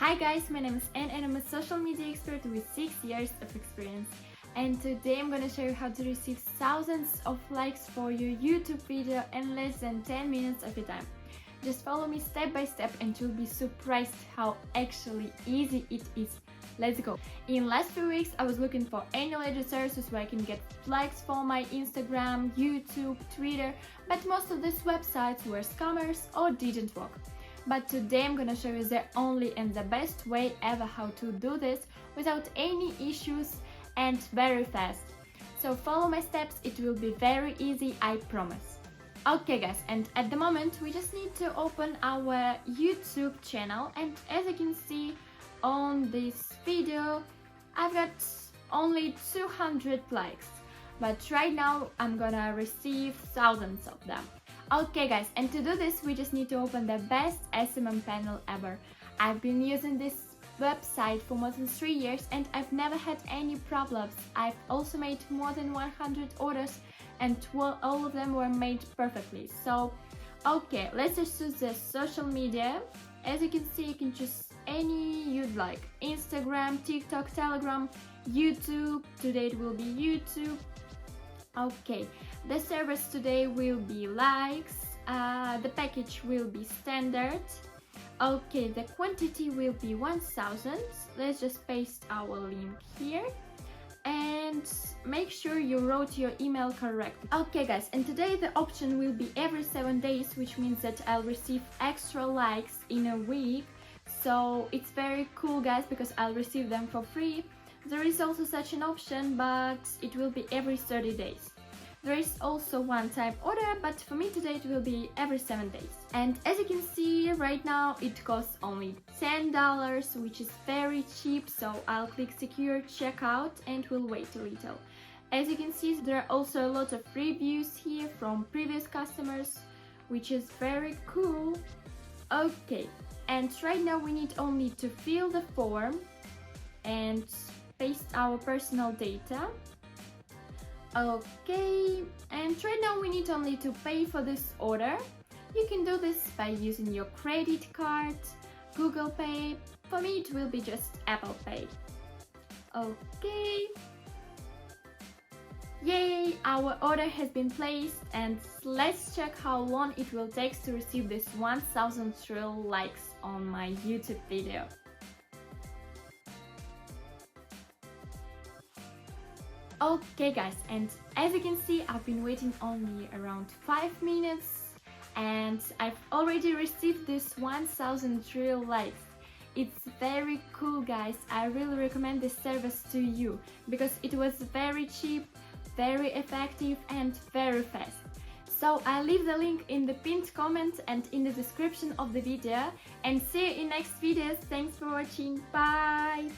Hi guys, my name is Anne and I'm a social media expert with 6 years of experience. And today I'm gonna show you how to receive thousands of likes for your YouTube video in less than 10 minutes of your time. Just follow me step by step and you'll be surprised how actually easy it is. Let's go! In last few weeks I was looking for any legit services where I can get likes for my Instagram, YouTube, Twitter, but most of these websites were scammers or didn't work. But today I'm gonna show you the only and the best way ever how to do this without any issues and very fast. So follow my steps, it will be very easy, I promise. Okay guys, and at the moment we just need to open our YouTube channel, and as you can see on this video I've got only 200 likes, but right now I'm gonna receive thousands of them. Okay guys, and to do this we just need to open the best SMM panel ever. I've been using this website for more than 3 years and I've never had any problems. I've also made more than 100 orders and all of them were made perfectly. So okay, let's just choose the social media. As you can see, you can choose any you'd like: Instagram, TikTok, Telegram, YouTube. Today it will be YouTube. Okay, the service today will be likes, the package will be standard. Okay, the quantity will be 1000. Let's just paste our link here and make sure you wrote your email correctly. Okay guys, and today the option will be every 7 days, which means that I'll receive extra likes in a week. So it's very cool guys, because I'll receive them for free. There is also such an option, but it will be every 30 days. There is also one-time order, but for me today it will be every 7 days. And as you can see right now, it costs only $10, which is very cheap. So I'll click secure checkout and we'll wait a little. As you can see, there are also a lot of reviews here from previous customers, which is very cool. Okay, and right now we need only to fill the form and paste our personal data. Okay, and right now we need only to pay for this order. You can do this by using your credit card, Google Pay. For me it will be just Apple Pay. Okay. Yay, our order has been placed, and let's check how long it will take to receive this 1000 real likes on my YouTube video. Okay guys, and as you can see I've been waiting only around 5 minutes and I've already received this 1000 real likes. It's very cool guys, I really recommend this service to you because it was very cheap, very effective and very fast. So I'll leave the link in the pinned comment and in the description of the video, and see you in next videos. Thanks for watching, bye!